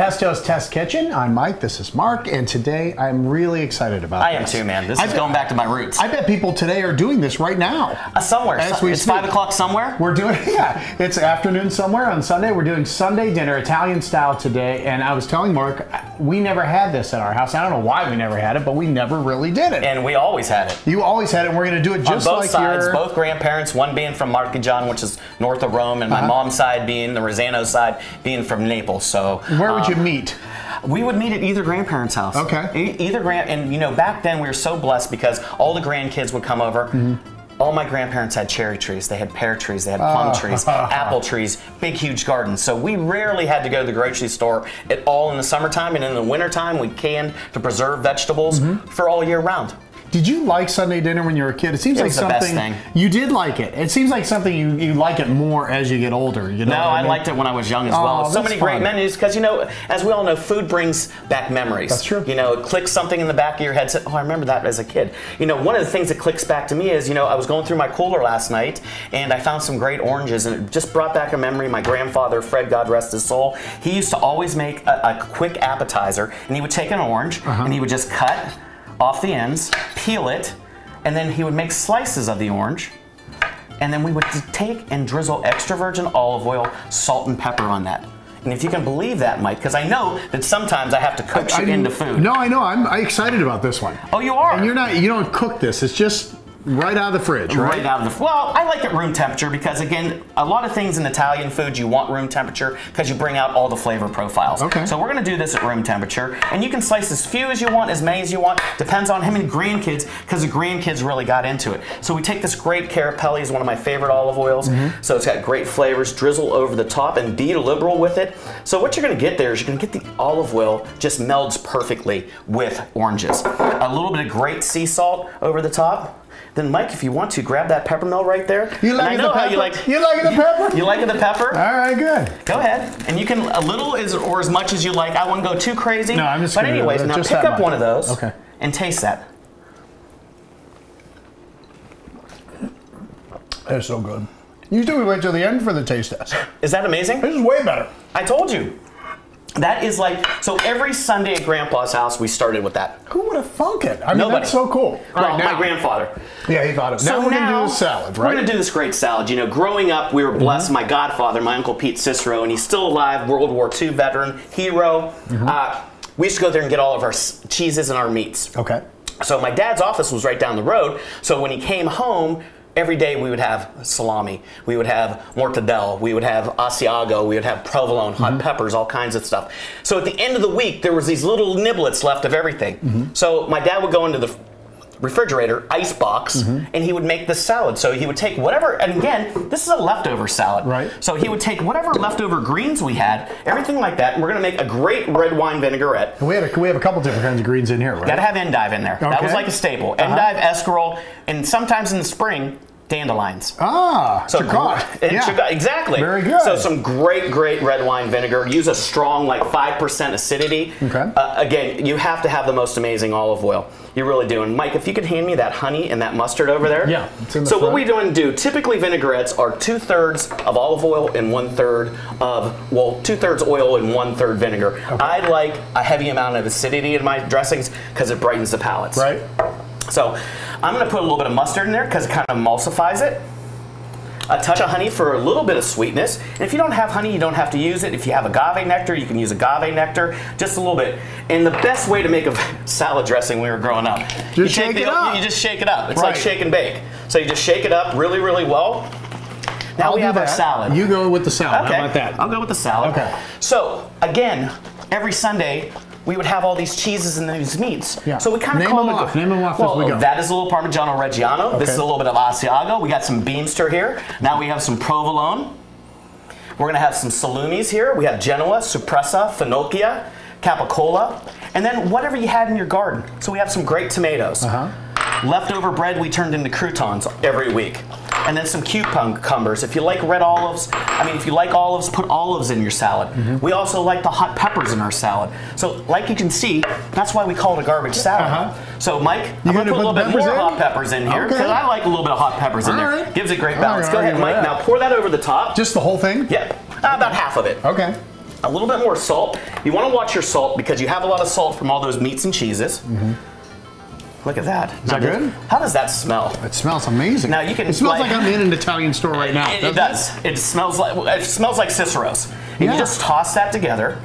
Pesto's Test Kitchen. I'm Mike, this is Mark, and today I'm really excited about this. I am too, man. This is going back to my roots. I bet people today are doing this right now. Somewhere. It's 5 o'clock somewhere? We're doing, yeah, it's afternoon somewhere on Sunday. We're doing Sunday dinner, Italian style today, and I was telling Mark, we never had this at our house. I don't know why we never had it, but we never really did it. And we always had it. You always had it, and we're going to do it just on both like sides, both grandparents, one being from Mark Canzonetta, which is north of Rome, and my mom's side being, the Rosano side, being from Naples. So where would you meet? We would meet at either grandparents' house. Okay. And you know, back then we were so blessed because all the grandkids would come over. All my grandparents had cherry trees, they had pear trees, they had plum trees, apple trees, big huge gardens. So we rarely had to go to the grocery store at all in the summertime, and in the wintertime we canned to preserve vegetables for all year round. Did you like Sunday dinner when you were a kid? It seems like something the best thing. You did like it. It seems like something you like it more as you get older. You know no, I liked it when I was young as well. So many great menus because, you know, as we all know, food brings back memories. That's true. You know, it clicks something in the back of your head. Said, oh, I remember that as a kid. You know, one of the things that clicks back to me is, you know, I was going through my cooler last night and I found some great oranges, and it just brought back a memory. My grandfather, Fred, God rest his soul, he used to always make a quick appetizer, and he would take an orange and he would just cut off the ends, peel it, and then he would make slices of the orange, and then we would take and drizzle extra virgin olive oil, salt, and pepper on that. And if you can believe that, Mike, because I know that sometimes I have to coax you into food. No, I know. I'm excited about this one. Oh, you are? And you don't cook this. It's just right out of the fridge, right? Right out of the well, I like it room temperature because, again, a lot of things in Italian food you want room temperature because you bring out all the flavor profiles. Okay. So we're going to do this at room temperature, and you can slice as few as you want, as many as you want. Depends on how many grandkids, because the grandkids really got into it. So we take this great Carapelli, is one of my favorite olive oils. So it's got great flavors, drizzle over the top, and be liberal with it. So what you're going to get there is you're going to get the olive oil just melds perfectly with oranges. A little bit of great sea salt over the top. Then, Mike, if you want to, grab that peppermill right there. You like the pepper? You like the pepper? You like the pepper? All right, good. Go ahead. And you can, a little or as much as you like. I wouldn't go too crazy. No, I'm just But anyways, now pick up one of those and taste that. It's so good. Usually we wait till the end for the taste test. Is that amazing? This is way better. I told you. That is like, so every Sunday at Grandpa's house, we started with that. Who would have thunk it? I mean, Nobody. That's so cool. Well, my grandfather. Yeah, he thought of it. Now we're going to do a salad, right? We're going to do this great salad. You know, growing up, we were blessed. My godfather, my Uncle Pete Cicero, and he's still alive, World War II veteran, hero. We used to go there and get all of our cheeses and our meats. Okay. So my dad's office was right down the road, so when he came home, every day we would have salami, we would have mortadella, we would have Asiago, we would have provolone, hot peppers, all kinds of stuff. So at the end of the week, there was these little niblets left of everything. So my dad would go into the refrigerator, ice box, and he would make this salad. So he would take whatever, and again, this is a leftover salad. Right. So he would take whatever leftover greens we had, everything like that, and we're going to make a great red wine vinaigrette. We have a couple different kinds of greens in here, right? Got to have endive in there. That was like a staple. Endive, escarole, and sometimes in the spring, dandelions. Ah, so yeah. Exactly. Very good. So some great red wine vinegar. Use a strong, like 5% acidity. Okay. Again, you have to have the most amazing olive oil. You really do. And Mike, if you could hand me that honey and that mustard over there. Yeah. It's in the so front. what we do, typically vinaigrettes are 2/3 of olive oil and 1/3 of, well, 2/3 oil and 1/3 vinegar. Okay. I like a heavy amount of acidity in my dressings because it brightens the palates. Right. So I'm going to put a little bit of mustard in there because it kind of emulsifies it. A touch of honey for a little bit of sweetness. And if you don't have honey, you don't have to use it. If you have agave nectar, you can use agave nectar, just a little bit. And the best way to make a salad dressing when we were growing up, you just shake it up. It's like shake and bake. So you just shake it up really, really well. Now we have our salad. You go with the salad. Okay. How about that? I'll go with the salad. Okay. So again, every Sunday, we would have all these cheeses and these meats. Yeah. So we kind of call it. Name them off as we go. That is a little Parmigiano Reggiano. Okay. This is a little bit of Asiago. We got some Beamster here. Now we have some provolone. We're going to have some salumis here. We have Genoa, Suppressa, Finocchia, Capicola, and then whatever you had in your garden. So we have some great tomatoes. Leftover bread we turned into croutons every week. And then some cucumbers. If you like red olives, if you like olives, put olives in your salad. We also like the hot peppers in our salad. So like you can see, that's why we call it a garbage salad. So Mike, I'm going to put a little bit more hot peppers in here because I like a little bit of hot peppers in there. Gives a great balance. Go ahead, Mike. Now pour that over the top. Just the whole thing? Yeah, about half of it. Okay. A little bit more salt. You want to watch your salt because you have a lot of salt from all those meats and cheeses. Look at that. Is that good? How does that smell? It smells amazing. Now you can. It smells like I'm in an Italian store right now. It does. It smells like Cicero's. And you just toss that together.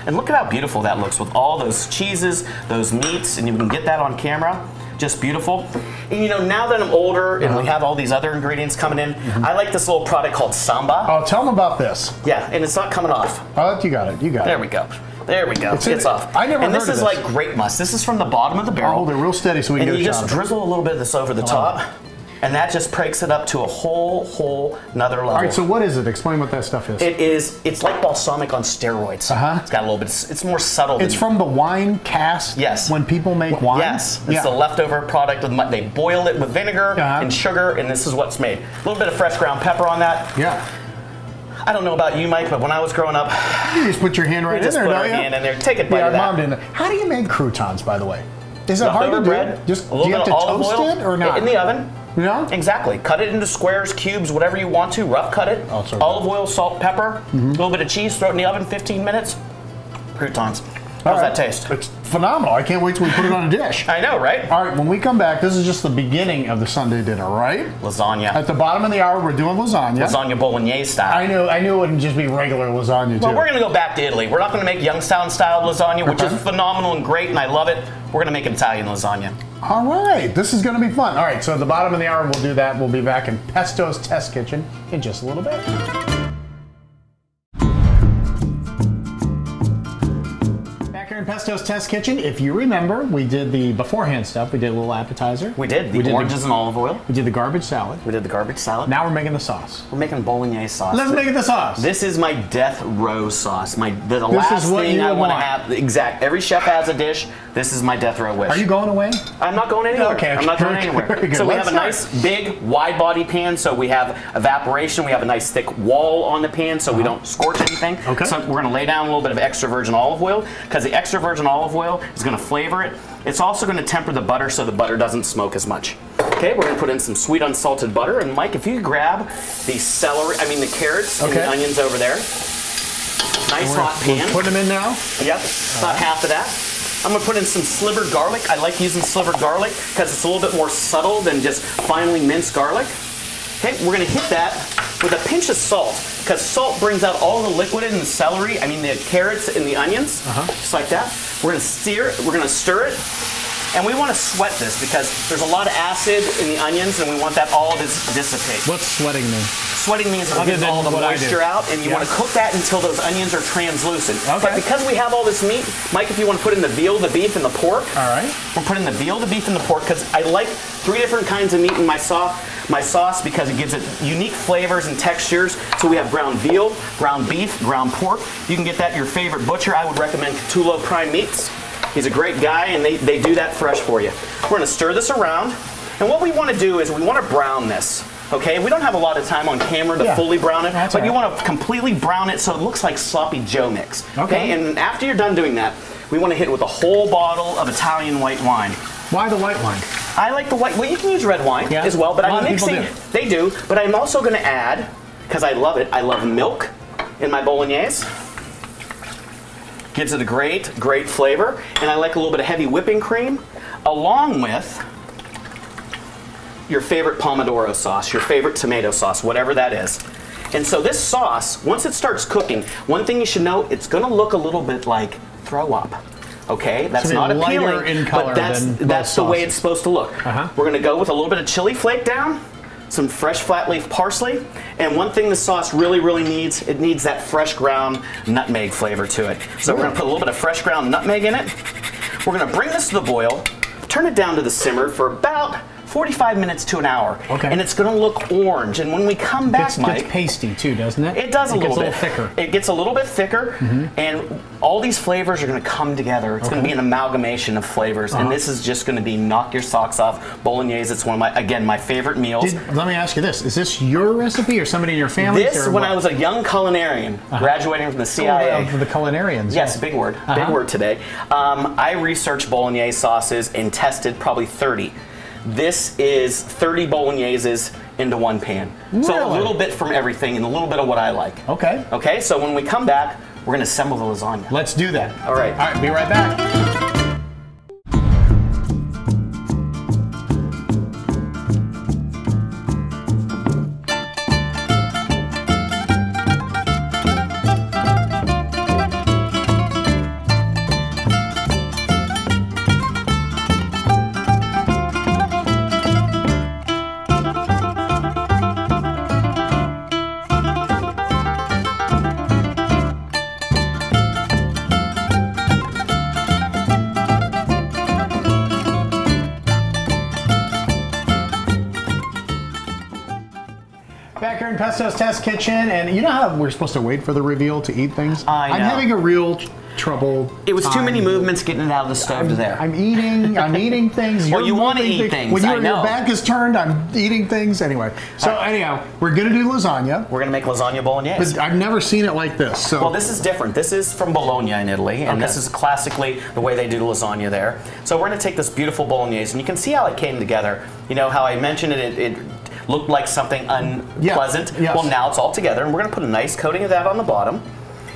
And look at how beautiful that looks with all those cheeses, those meats, and you can get that on camera. Just beautiful. And you know, now that I'm older and we have all these other ingredients coming in, I like this little product called Samba. Oh, tell them about this. Yeah, and it's not coming off. Oh, you got it. You got it. There we go. There we go. It's off. I never heard And this of is like grape must. This is from the bottom of the barrel. I'll hold it real steady so we can get a shot. And you just drizzle a little bit of this over the top. And that just breaks it up to a whole nother level. All right, so what is it? Explain what that stuff is. It's like balsamic on steroids. It's got a little bit, it's more subtle. It's from the wine cask? Yes. When people make wine? Yes. It's the leftover product. They boil it with vinegar and sugar, and this is what's made. A little bit of fresh ground pepper on that. Yeah. I don't know about you, Mike, but when I was growing up, you just put your hand right in there, don't you? Just put our hand in there. Take a bite of that. Mom didn't. How do you make croutons, by the way? Is it hard to do? Bread, Just a little bit of olive oil it or not? In the oven. Yeah? Exactly. Cut it into squares, cubes, whatever you want to. Rough cut it. Olive oil, salt, pepper, a little bit of cheese. Throw it in the oven. 15 minutes. Croutons. How's that taste? It's phenomenal. I can't wait till we put it on a dish. I know, right? All right, when we come back, this is just the beginning of the Sunday dinner, right? Lasagna. At the bottom of the hour, we're doing lasagna. Lasagna Bolognese style. I knew it wouldn't just be regular lasagna, too. Well, we're going to go back to Italy. We're not going to make Youngstown style lasagna, which is phenomenal and great, and I love it. We're going to make Italian lasagna. All right, this is going to be fun. All right, so at the bottom of the hour, we'll do that. We'll be back in Pesto's test kitchen in just a little bit. In Pesto's test kitchen, if you remember, we did the beforehand stuff. We did a little appetizer. We did the oranges and olive oil. We did the garbage salad. We did the garbage salad. Now we're making the sauce. We're making Bolognese sauce. Let's make the sauce. This is my death row sauce. The last thing I want to have. Exact. Every chef has a dish. This is my death row wish. Are you going away? I'm not going anywhere. Okay. I'm not going anywhere. So we have a nice big wide body pan. So we have evaporation. We have a nice thick wall on the pan so we don't scorch anything. Okay. So we're going to lay down a little bit of extra virgin olive oil because the extra virgin olive oil is going to flavor it. It's also going to temper the butter so the butter doesn't smoke as much. Okay, we're going to put in some sweet unsalted butter. And Mike, if you could grab the carrots and the onions over there. Nice hot pan. Put them in now? Yep, about half of that. I'm going to put in some slivered garlic. I like using slivered garlic because it's a little bit more subtle than just finely minced garlic. Okay, we're going to hit that with a pinch of salt because salt brings out all the liquid in the celery, the carrots and the onions, just like that. We're going to stir it, and we want to sweat this because there's a lot of acid in the onions and we want that all to dissipate. What's sweating mean? Sweating means it'll get all the moisture out, and you want to cook that until those onions are translucent. Okay. But because we have all this meat, Mike, if you want to put in the veal, the beef, and the pork. All right. We're putting the veal, the beef, and the pork because I like 3 different kinds of meat in my sauce because it gives it unique flavors and textures. So we have ground veal, ground beef, ground pork. You can get that at your favorite butcher. I would recommend Catullo Prime Meats. He's a great guy, and they do that fresh for you. We're going to stir this around, and what we want to do is we want to brown this. Okay, we don't have a lot of time on camera to fully brown it, but you want to completely brown it so it looks like sloppy Joe mix. Okay, and after you're done doing that, we want to hit it with a whole bottle of Italian white wine. Why the white wine? I like the white. Well, you can use red wine as well, but I'm mixing. They do, but I'm also going to add, because I love it. I love milk in my Bolognese. Gives it a great flavor, and I like a little bit of heavy whipping cream, along with your favorite pomodoro sauce, your favorite tomato sauce, whatever that is. And so this sauce, once it starts cooking, one thing you should know, it's going to look a little bit like throw up. Okay, that's not appealing, in color but that's the way it's supposed to look. We're going to go with a little bit of chili flake down, some fresh flat leaf parsley, and one thing the sauce really needs, it needs that fresh ground nutmeg flavor to it. So we're going to put a little bit of fresh ground nutmeg in it. We're going to bring this to the boil, turn it down to the simmer for about 45 minutes to an hour. Okay. And it's going to look orange. And when we come back, Mike... It gets pasty too, doesn't it? It does a little bit. It gets a little thicker. It gets a little bit thicker. And all these flavors are going to come together. It's going to be an amalgamation of flavors. And this is just going to be knock your socks off. Bolognese, it's one of my, again, my favorite meals. Let me ask you this. Is this your recipe or somebody in your family? This, when I was a young culinarian, graduating from the CIA. For the culinarians. Yes, big word. Big word today. I researched Bolognese sauces and tested probably 30. This is 30 Bologneses into one pan. Really? So a little bit from everything and a little bit of what I like. Okay. Okay, so when we come back, we're gonna assemble the lasagna. Let's do that. All right. All right, be right back. Back here in Pesto's Test Kitchen, and you know how we're supposed to wait for the reveal to eat things? I know. I'm having a real trouble. It was too many movements getting it out of the stove to there. I'm eating things. Well, you want to eat things. When I know. your back is turned, I'm eating things. Anyway, so anyhow, we're gonna do lasagna. We're gonna make lasagna bolognese. But I've never seen it like this. So. Well, this is different. This is from Bologna in Italy, and this is classically the way they do the lasagna there. So we're gonna take this beautiful bolognese, and you can see how it came together. You know how I mentioned it looked like something unpleasant. Yes. Well, now it's all together, and we're gonna put a nice coating of that on the bottom.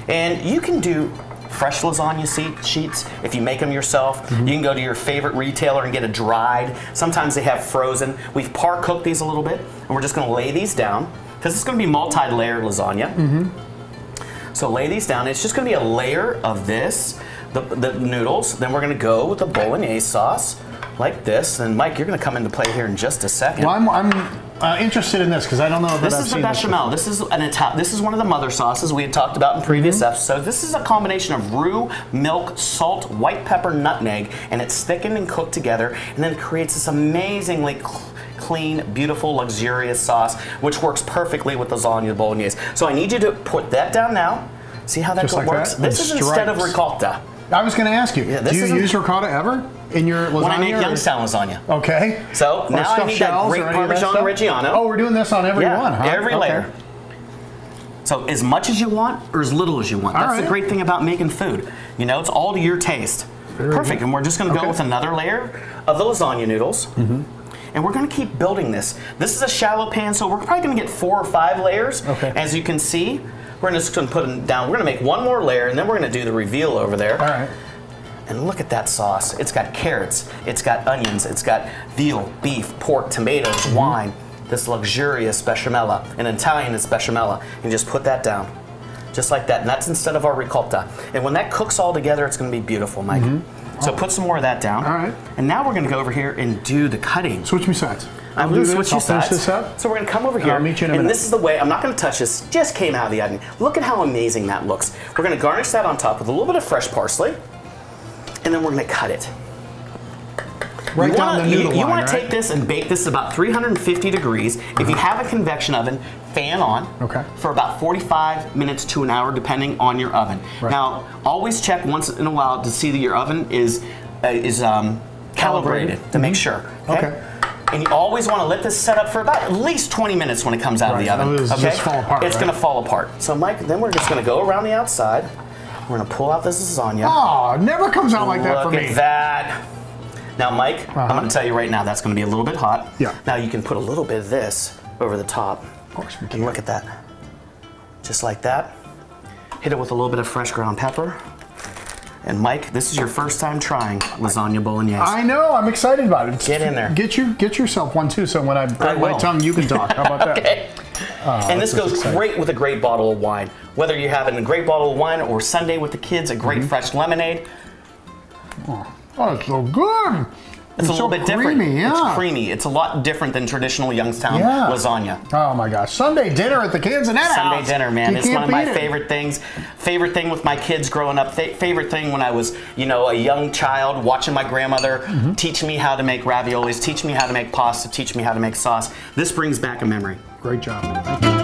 And you can do fresh lasagna sheets if you make them yourself. You can go to your favorite retailer and get it dried. Sometimes they have frozen. We've par cooked these a little bit, and we're just gonna lay these down because it's gonna be multi-layered lasagna. So lay these down. It's just gonna be a layer of this, the noodles. Then we're gonna go with the bolognese sauce like this. And Mike, you're gonna come into play here in just a second. Well, I'm interested in this because I don't know that This I've is the seen bechamel. This is this is one of the mother sauces we had talked about in previous episodes. This is a combination of roux, milk, salt, white pepper, nutmeg, and it's thickened and cooked together, and then it creates this amazingly clean, beautiful, luxurious sauce, which works perfectly with lasagna bolognese. So I need you to put that down now. See how that Just like works? that? This is instead of ricotta. I was going to ask you, Yeah, do you use ricotta ever in your lasagna? When I make Youngstown lasagna. Okay. So Or now I stuffed need that shells great or any of that Parmesan stuff? Reggiano. Oh, we're doing this on every one, huh? Every Okay. layer. So as much as you want or as little as you want. That's right. the great thing about making food. You know, it's all to your taste. Perfect. And we're just going to go with another layer of the lasagna noodles. And we're going to keep building this. This is a shallow pan, so we're probably going to get 4 or 5 layers. Okay. As you can see, we're just going to put them down. We're going to make one more layer, and then we're going to do the reveal over there. All right. And look at that sauce. It's got carrots, it's got onions, it's got veal, beef, pork, tomatoes, wine, this luxurious bechamel, an Italian is bechamel. And just put that down, just like that. And that's instead of our ricotta. And when that cooks all together, it's gonna be beautiful, Mike. So put some more of that down. All right. And now we're gonna go over here and do the cutting. Switch me sides. I'm going to switch you finish sides. this up. So we're going to come over here. I'll meet you in a and minute. this is the way, I'm not going to touch this, just came out of the oven. Look at how amazing that looks. We're going to garnish that on top with a little bit of fresh parsley, and then we're going to cut it. Right down the noodle You line, want to right? take this and bake this about 350 degrees. If you have a convection oven, fan on for about 45 minutes to an hour, depending on your oven. Right. Now, always check once in a while to see that your oven is calibrated to make sure. Okay. And you always want to let this set up for about at least 20 minutes when it comes out of the oven. Just fall apart, It's going to fall apart. So Mike, then we're just going to go around the outside. We're going to pull out this lasagna. Oh, it never comes out like that for me. Look at that. Now Mike, I'm going to tell you right now, that's going to be a little bit hot. Yeah. Now you can put a little bit of this over the top. Of course we can. And look at that. Just like that. Hit it with a little bit of fresh ground pepper. And Mike, this is your first time trying lasagna bolognese. I know. I'm excited about it. Get in there. Get yourself one too. So when I bite my tongue, you can talk. How about that? Okay. And this goes great with a great bottle of wine. Whether you're having a great bottle of wine or Sunday with the kids, a great fresh lemonade. Oh, it's so good. It's a little bit different. Creamy, yeah. It's creamy. It's a lot different than traditional Youngstown lasagna. Oh my gosh. Sunday dinner at the Canzonetta Sunday house. dinner, man. You It's one of my beat it. favorite things. Favorite thing with my kids growing up. Favorite thing when I was, you know, a young child watching my grandmother teach me how to make raviolis, teach me how to make pasta, teach me how to make sauce. This brings back a memory. Great job. Thank you.